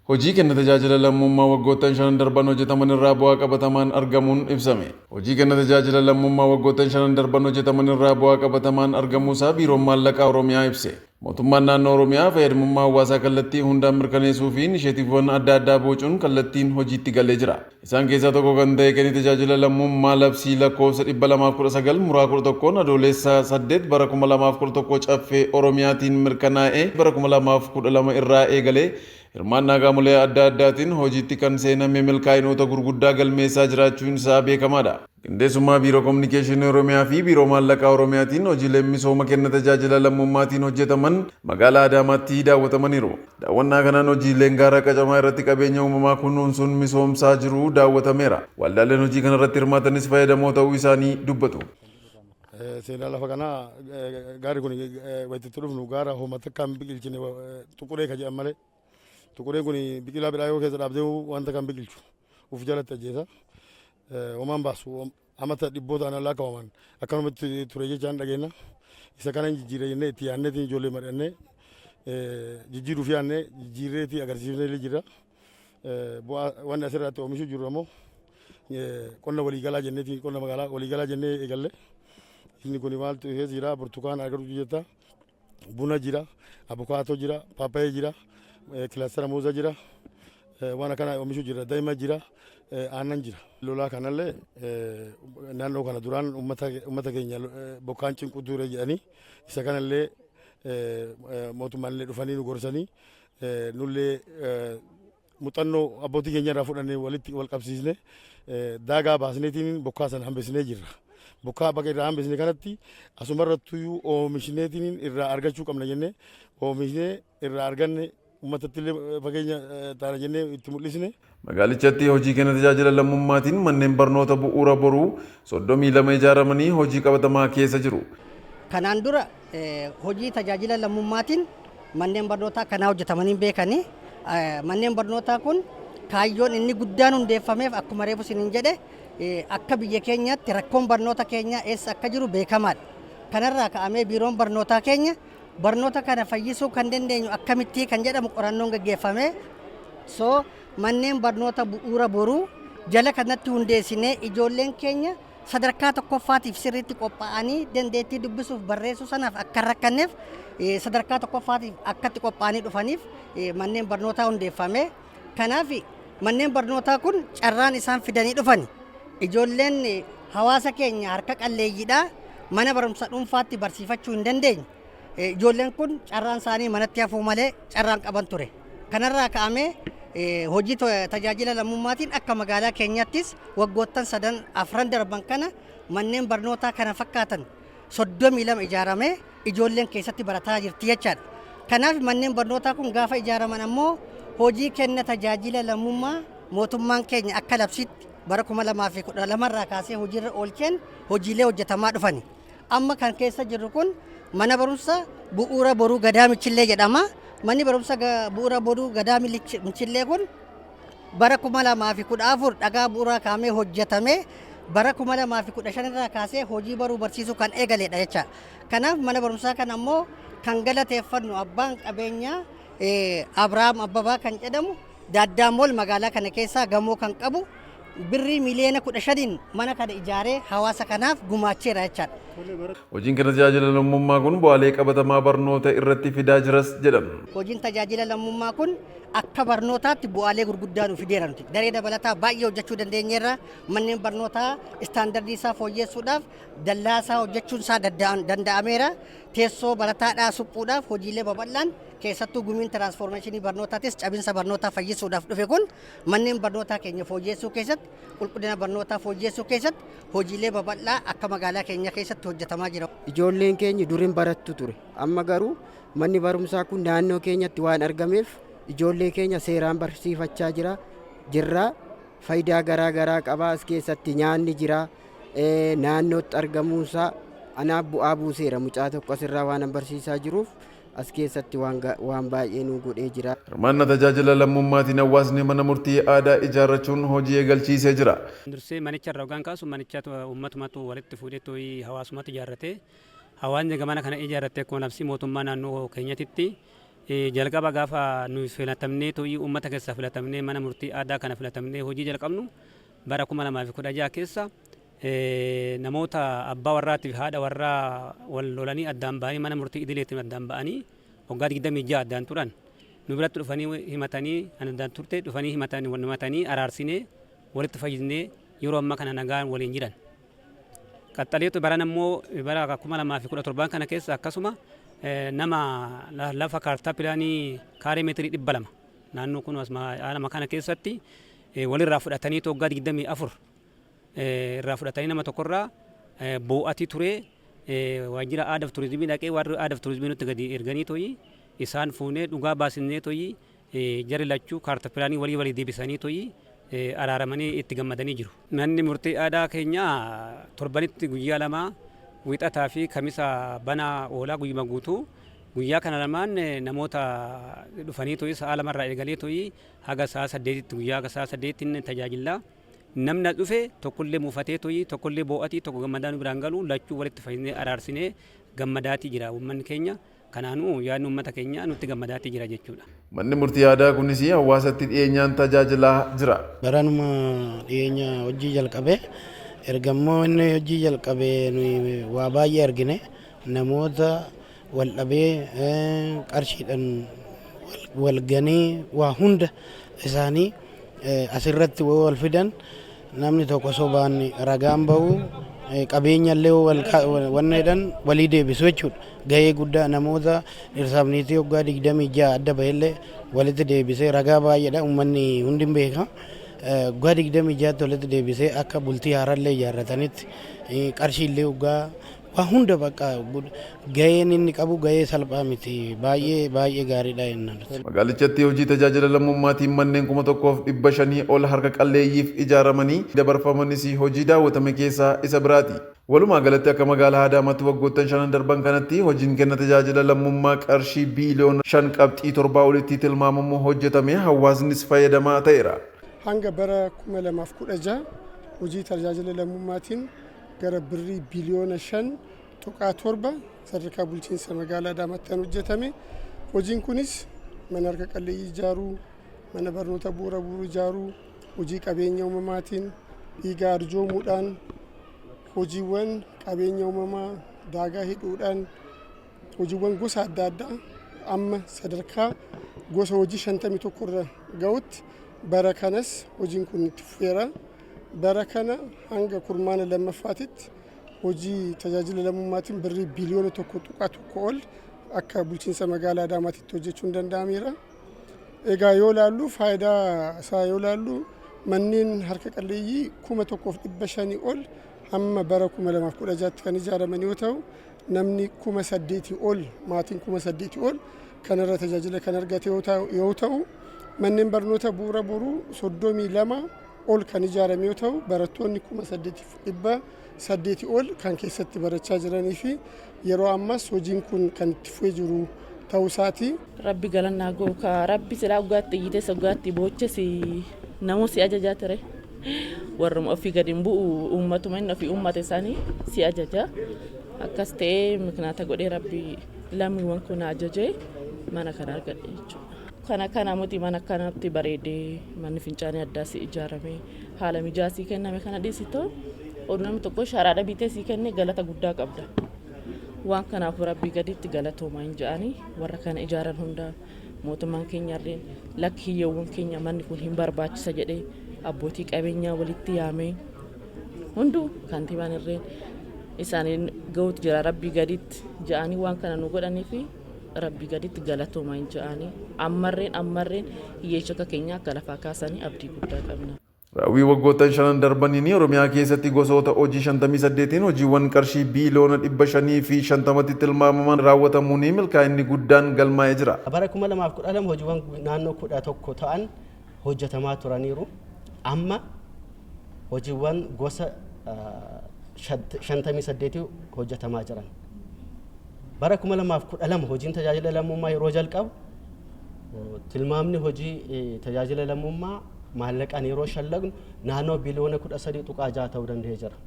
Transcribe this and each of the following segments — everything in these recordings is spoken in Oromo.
Hojii kenna tajaajila lammummaa waggoottan 5 darban hojjetaman irraa bu'aa qabatamaan argamuun ibsame. Hojii kenna tajaajila lammummaa waggoottan 5 darban hojjetaman irraa bu'aa qabatamaan argamuusaa Biiroon Maallaqaa Oromiyaa ibse. Mootummaan naannoo Oromiyaa fayyadamummaa hawaasaa kallattii hundaan mirkaneessuu fi inisheetiiwwan adda addaa bocuun kallattiin hojiitti galee jira. Isaan keessaa tokko kan ta'e kenni tajaajila lammummaa labsii lakkoofsa 219 muraa 11 adoolessa 8 bara 2011 caffee Oromiyaatiin mirkanaa'ee bara 2012 irraa eegalee hirmaannaa qaamolee adda addaatiin hojiitti kan seename milkaa'inoota gurguddaa galmeessaa jiraachuun isaa beekamaadha. Qindeessummaa Biiroo Kominikeeshinii Oromiyaa fi Biiroo Maallaqaa Oromiyaatiin hojiileen misooma kenna tajaajila lammummaatiin hojjetaman magaalaa Adaamaatti daawwatamaniiru. Daawwannaa kanaan hojiileen gaara qacamaa irratti qabeenya uumamaa kunuunsuun misoomsaa jiru daawwatameera. Waldaaleen hojii kana irratti hirmaatanis fayyadamoo ta'uu isaanii dubbatu. Seenaa lafa kanaa gaari kun wayitatti dhufnu gaara uummata kan biqilchine tuquree ka jedhan malee. Tuqureen kun biqilaa bidhaayoo keessa dhaabdee wanta kan biqilchu uf jalatti ajjeesa. Homaan baasu amata dhibboota ana laakkawaman akkanumatti ture jechaan dhageenya. Isa kana jijjiiree jennee itti yaadneetiin ijoollee mari'annee jijjiiruuf yaadnee jijjiirreetii agarsiifnee jira. Wanni asirratti oomishuu jiru ammoo qonna waliigalaa jenneetiin qonna magaalaa waliigalaa jennee eegalle. Inni kun maaltu keessa jira burtukaana agaruu jetta buna jira abukaatoo jira paappaayee jira. Kilaastara muuza jira waan akkana oomishuu jira daa'ima jira aannan jira lolaa kanallee naannoo kana duraan uummata keenya bokkaan cinquu ture jedhanii isa kanallee mootummaallee dhufanii nu gorsanii nullee muuxannoo abbootii keenya irraa fudhannee walitti wal qabsiisne daagaa baasneetiin bokkaa sana hambisnee jirra. Bokkaa bakka irraa hambisne kanatti asumarrattuu oomishneetiin irraa argachuu qabna jennee oomishnee irraa arganne uummatattillee fageenya taana jennee itti mul'isne. Magaalichatti hojii kenna tajaajila lammummaatiin manneen barnoota bu'uura boruu 32 ijaaramanii hojii qabatamaa keessa jiru. Kanaan dura hojii tajaajila lammummaatiin manneen barnootaa kanaa hojjetamanii beekanii manneen barnootaa kun kaayyoon inni guddaan hundeeffameef akkuma reefu isiniin jedhe akka biyya keenyaatti rakkoon barnoota keenyaa eessa akka jiru beekamaadha. Kanarraa ka'amee biiroon barnootaa keenya barnoota kana fayyisuu kan dandeenyu akkamitti kan jedhamu qorannoon gaggeeffame manneen barnoota bu'uura boruu jala kanatti hundeessinee ijoolleen keenya sadarkaa tokkoffaatiif sirriitti qophaa'anii dandeettii dubbisuuf barreessuu sanaaf akka rakkanneef sadarkaa tokkoffaatiif akkatti qophaa'anii dhufaniif manneen barnootaa hundeeffame. Kanaaf manneen barnootaa kun carraan isaan fidanii dhufan ijoolleen hawaasa keenya harka qalleeyyiidhaa mana barumsa dhuunfaatti barsiifachuu hin dandeenye. Ijoolleen kun carraan isaanii manatti hafuu malee carraan qaban ture. Kanarraa ka'amee hojii tajaajila lammummaatiin akka magaalaa keenyattis waggoottan 3-4 darban kana manneen barnootaa kana fakkaatan 32 ijaaramee ijoolleen keessatti barataa jirti jechaadha. Kanaaf manneen barnootaa kun gaafa ijaaraman ammoo hojii kenna tajaajila lammummaa mootummaan keenya akka labsitti bara 2012 irraa kaasee hojiirra oolcheen hojiilee hojjetamaa dhufani. Amma kan keessa jirru kun mana barumsa bu'uura boruu gadaa michillee jedhama. Manni barumsa bu'uura boruu gadaa michillee kun bara 2014 dhagaa bu'uuraa kaamee hojjetame bara 2015 irraa kaasee hojii baruu barsiisuu kan eegaleedha jecha. Kanaaf mana barumsaa kan ammoo kan galateeffannu abbaan qabeenyaa Abrahaam Abbabaa kan jedhamu Daaddaamol magaalaa kana keessaa gamoo kan qabu birrii miliyoona 15 mana kana ijaaree hawaasa kanaaf gumaacheera jechaadha. Hojiin kenna tajaajila lammummaa kun bu'aalee qabatamaa barnoota irratti fidaa jiras jedhama. Hojiin tajaajila lammummaa kun akka barnootaatti bu'aalee gurguddaa nu fideera nuti. Daree dabalataa baay'ee hojjechuu dandeenyeerra manneen barnootaa istaandardii isaa fooyyessuudhaaf dallaasaa hojjechuun isaa danda'ameera. Teessoo barataadhaa suphuudhaaf hojiilee babal'aan keessattuu gumiin tiraansfoormeeshinii barnootaatis cabinsa barnootaa fayyisuudhaaf dhufe kun manneen barnootaa keenya fooyyessuu keessatti qulqullina barnootaa fooyyessuu keessatti hojiilee babal'aa akka magaalaa keenya keessatti hojjetamaa jira. Ijoolleen keenya duriin barattu ture amma garuu manni barumsaa kun naannoo keenyatti waan argameef ijoollee keenya seeraan barsiifachaa jirra faayidaa garaa garaa qaba as keessatti nyaanni jira naannootti argamuunsaa anaaf bu'aa buuseera mucaa tokko asirraa waan barsiisaa jiruuf as keessatti waan baay'ee nu godhee jira. Hirmaannaa tajaajila lammummaatiin hawaasni mana murtii aadaa ijaarrachuun hojii eegalchiisee jira. Dursee manicha irraa hoggaan kaasu manicha uummatumatu walitti fuudheetu hawaasumatti ijaarrate hawaasni gamana kana ijaarrate akkuma labsii mootummaa naannoo keenyatti jalqaba gaafa nuyi filatamnee to'ii uummata keessaa filatamnee mana murtii aadaa kana filatamnee hojii jalqabnu bara 2016 keessa namoota abbaa warraatiif haadha warraa wal lolanii addaan ba'anii mana murtii idileetiin addaan ba'anii waggaa 26 addaan turan nu biratti dhufanii himatanii addaan turte dhufanii himatanii araarsinee walitti fayyisnee yeroo ammaa kana nagaan waliin jiran. Qaxxaleetu baran ammoo bara 2017 kana keessa akkasuma nama lafa kaartaa pilaanii kaaree meetirii 200 naannoo kun asuma kana keessatti walirraa fudhatanii waggaa 24 irraa fudhatanii nama tokkorraa boo'atii ture waajjira aadaaf turizimii dhaqee warri aadaaf turizimii nutti gadi erganii toyi isaan fuunee dhugaa baasnee toyi jari lachuu kaartaa pilaanii walii deebisanii toyi araaramanii itti gammadanii jiru. Manni murtii aadaa keenya torbanitti guyyaa 2 wixataa fi kamisa banaa oolaa guyyuma guutuu guyyaa kana lamaan namoota dhufanii toyi sa'a 2 irraa eegalee toyi haga sa'a 8tti guyyaa haga sa'a 8tti tajaajila namna dhufe tokkollee muufatee toyi tokkollee boo'atii tokko gammadaan biraan galu lachuu walitti fayyinee araarsinee gammadaatii jira uummanni keenya. Kanaanuu yaadni uummata keenya nutti gammadaatii jira jechuudha. Manni murtii aadaa kunis hawaasatti dhiyeenyaan tajaajilaa jira. Baranuma dhiyeenya hojii jalqabee ergammoo inni hojii jalqabee waa baay'ee argine namoota wal dhabee qarshiidhaan wal ganee waa hunda isaanii asirratti wal fidan namni tokko sobaan ragaan bahu qabeenya illee wanneedhaan walii deebisu jechuudha. Gahee guddaa namoota dhirsaafniitii waggaa 26 adda bahillee walitti deebisee ragaa baay'eedha uummanni hundi beeka. Waggaa 26 walitti deebisee akka bultii haarallee ijaarratanitti qarshiillee waggaa waa hunda bakka gaheen inni qabu gahee salphaa miti baay'ee gaariidha jennaan. Magaalichatti hojii tajaajila lammummaatiin manneen 1500 ol harka qalleeyyiif ijaaramanii dabarfamanis hojii daawwatame keessaa isa biraati. Walumaa galatti akka magaalaa Adaamaatti waggoottan 5 darban kanatti hojiin kenna tajaajila lammummaa qarshii biiliyoona 5.7 olitti tilmaamamu hojjetame hawaasnis fayyadamaa ta'eera. Hanga bara 2016 hojii tajaajila lammummaatiin gara birrii biiliyoona 5.7 sadarkaa bulchiinsa magaalaa Adaamaatti kan hojjetame. Hojiin kunis mana harka qalleeyyii ijaaruu, mana barnoota bu'uura ijaaruu, hojii qabeenya uumamaatiin dhiiga arjoomuudhaan hojiiwwan qabeenya uumamaa daagaa hidhuudhaan hojiiwwan gosa adda addaa amma sadarkaa gosa hojii 51 irra ga'utti bara kanas hojiin kun itti fufeera. Bara kana hanga kurmaana lammaffaatitti hojii tajaajila lammummaatiin birrii biiliyoona 1.1 ol akka bulchiinsa magaalaa Adaamaatti hojjechuun danda'ameera. Egaa yoo ilaallu faayidaa isaa yoo ilaallu manneen harka qalleeyyii 1500 ol amma bara 2016tti kan ijaaraman yoo ta'u namni 8,000 ol maatiin 8,000 ol kanarra tajaajila kan argate yoo ta'u manneen barnoota bu'uura 32 ol kan ijaarame yoo ta'u barattoonni 8,800 ol kan keessatti barachaa jiranii fi yeroo ammas hojiin kun kan itti fufee jiru ta'uu isaati. Rabbi galannaa gooka rabbi silaa ugaatti iyyitee ugaatti booches namoo si ajajaa ture. Warruma ofii gadi bu'u uummatuma inni ofii uummata isaanii si ajaja. Akkas ta'ee miknaata godhee rabbi lammiiwwan kun ajajee mana kana argadhe jechuudha. Kana muti mana kanatti bareedee manni fincaanii addaa si ijaarame haala mijaa sii kenname kana dhiisitoo namni tokko sharaadha bitee sii kenne galata guddaa qabda. Waan kanaaf rabbi gaditti galatoomaa hin jedhanii warra kana ijaaran hunda mootummaan keenyarreen lakki hiyyeewwan keenya manni kun hin barbaachisa jedhee abbootii qabeenyaa walitti yaamee hunduu kantiibaan irreen isaaniin ga'uutu jira rabbii gaditti jedhanii waan kana nu godhanii fi rabbii gaditti galatoomaa hin jedhanii ammarreen hiyyeessa akka keenya akka lafaa kaasanii abdii guddaa qabna. Raawwii waggoottan 5 darbaniin Oromiyaa keessatti gosoota hojii 58 hojiiwwan qarshii biiliyoona 550tti tilmaamaman raawwatamuun milkaa'inni guddaan galmaa'ee jira. Bara 2012 hojiiwwan naannoo 11 ta'an hojjetamaa turaniiru. Amma hojiiwwan gosa 58 hojjetamaa jiran. Bara 2012 hojiin tajaajila lammummaa yeroo jalqabu tilmaamni hojii tajaajila lammummaa maallaqaan yeroo shallagnu naannoo biiliyoona 13.6 ta'uu danda'ee jira.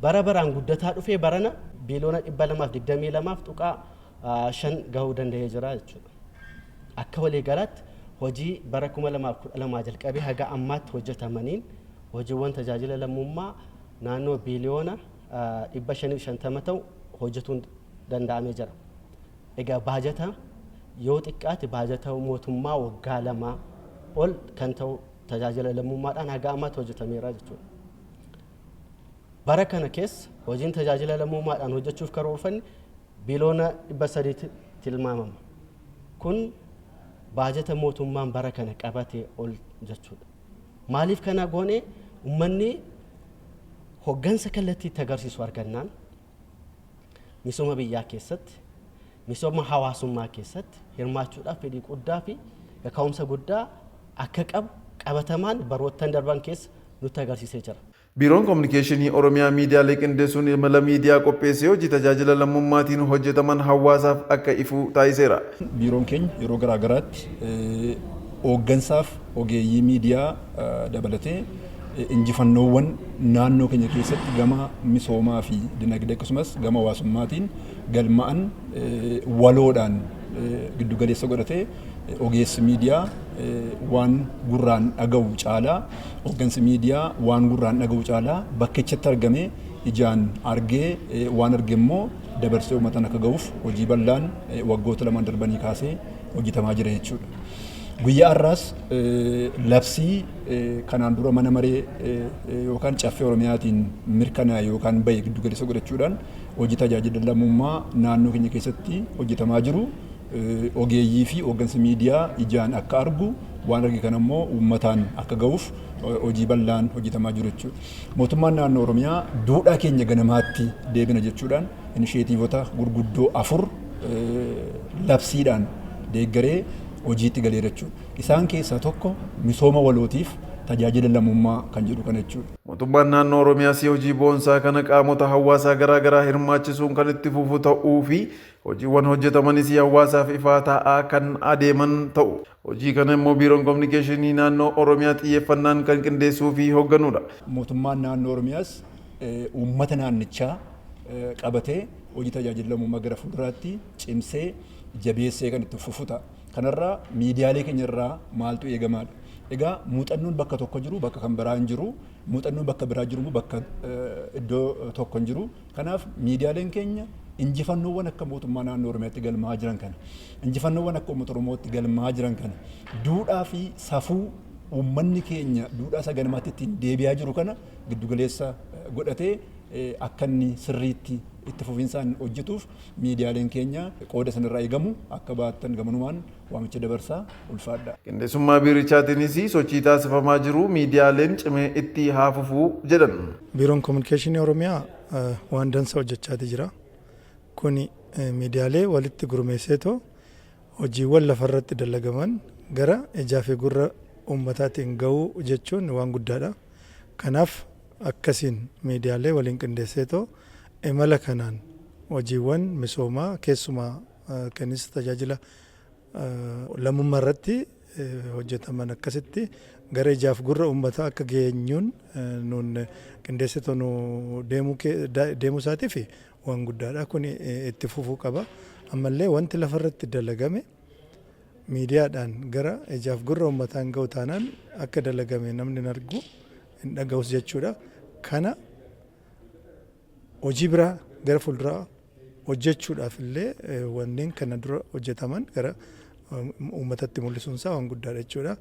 Bara baraan guddataa dhufee barana biiliyoona 222.4 5 gahuu danda'ee jira jechuudha. Akka waliigalaatti hojii bara 2012 jalqabee haga ammaatti hojjetamaniin hojiiwwan tajaajila lammummaa naannoo biiliyoona 550 ta'u hojjetuun danda'amee jira. Egaa baajata yoo xiqqaate baajata mootummaa waggaa 2 ol kan ta'u tajaajila lammummaadhaan haga ammaatti hojjetameera jechuudha. Bara kana keessa hojiin tajaajila lammummaadhaan hojjechuuf karoorfanni biiliyoona 300 tilmaamama. Kun baajata mootummaan bara kana qabatee ol jechuudha. Maaliif kana goone uummanni hoggansa kallattiitti agarsiisu argannaan misooma biyyaa keessatti misooma hawaasummaa keessatti hirmaachuudhaaf fedhii guddaa fi kaka'umsa guddaa akka qabu qabatamaan baroottan darban keessa nutti agarsiisee jira. Biiroon Kominikeeshinii Oromiyaa miidiyaalee qindeessuun imala miidiyaa qopheessee hojii tajaajila lammummaatiin hojjetaman hawaasaaf akka ifu taasiseera. Biiroon keenya yeroo garaa garaatti hooggansaaf ogeeyyii miidiyaa dabalatee injifannoowwan naannoo keenya keessatti gama misoomaa fi dinagdee akkasumas gama hawaasummaatiin galma'an waloodhaan giddugaleessa godhatee ogeessi miidiyaa waan gurraan dhaga'u caalaa hooggansi miidiyaa waan gurraan dhaga'u caalaa bakkichatti argamee ijaan argee waan arge immoo dabarsee uummataan akka ga'uuf hojii bal'aan waggoota 2 darbanii kaasee hojjetamaa jira jechuudha. Guyyaa har'aas labsii kanaan dura mana maree yookaan caffee Oromiyaatiin mirkanaa'e yookaan bahe giddugaleessa godhachuudhaan hojii tajaajila lammummaa naannoo keenya keessatti hojjetamaa jiru ogeeyyii fi hooggansi miidiyaa ijaan akka argu waan arge kana immoo uummataan akka ga'uuf hojii bal'aan hojjetamaa jiru jechuudha. Mootummaan naannoo Oromiyaa duudhaa keenya ganamaatti deebina jechuudhaan inisheetiivota gurguddoo 4 labsiidhaan deeggaree hojiitti galeera jechuudha. Isaan keessaa tokko misooma walootiif tajaajila lammummaa kan jedhu kana jechuudha. Mootummaan naannoo Oromiyaas hojii boonsaa kana qaamota hawaasaa garaa garaa hirmaachisuun kan itti fufu ta'uu fi hojiiwwan hojjetamanis hawaasaaf ifaa ta'aa kan adeeman ta'u. Hojii kana immoo Biiroon Kominikeeshinii naannoo Oromiyaa xiyyeeffannaan kan qindeessuu fi hoogganudha. Mootummaan naannoo Oromiyaas uummata naannichaa qabatee hojii tajaajila lammummaa gara fuulduraatti cimsee jabeessee kan itti fufu ta'a. Kanarraa miidiyaalee keenya irraa maaltu eegamaadha? Egaa muuxannoon bakka tokko jiru bakka kan biraa hin jiru, muuxannoon bakka biraa jiru bakka iddoo tokko hin jiru. Kanaaf miidiyaaleen keenya injifannoowwan akka mootummaa naannoo Oromiyaatti galmaa jiran kana, injifannoowwan akka uummata Oromootti galmaa jiran kana, duudhaa fi safuu uummanni keenya duudhaa isa ganamaatti ittiin deebi'aa jiru kana giddugaleessa godhatee akka inni sirriitti itti fufinsaan hojjetuuf miidiyaaleen keenya qooda sanarraa eegamu akka baattan gamanumaan waamicha dabarsaa ulfaadha. Qindeessummaa biirichaatiinis sochii taasifamaa jiru miidiyaaleen cimee itti haa fufuu jedhan. Biiroon Kominikeeshinii Oromiyaa waan dansa hojjechaatii jira. Kuni miidiyaalee walitti gurmeesseetoo hojiiwwan lafarratti dalagaman gara ijaa fi gurra uummataatiin ga'uu jechuun waan guddaadha. Kanaaf akkasiin miidiyaalee waliin qindeesseetoo imala kanaan hojiiwwan misoomaa keessumaa kenniisa tajaajila lammummaa irratti hojjetaman akkasitti gara ijaaf gurra uummataa akka geenyuun nuun qindeessitoo nu deemuu isaatiif waan guddaadha. Kun itti fufuu qaba. Ammallee wanti lafarratti dalagame miidiyaadhaan gara ijaaf gurra uummataan ga'u taanaan akka dalagame namni hin argu hin dhaga'us jechuudha. Kana hojii biraa gara fuulduraa hojjechuudhaaf illee wanneen kana dura hojjetaman gara uummatatti mul'isuun isaa waan guddaadha jechuudha.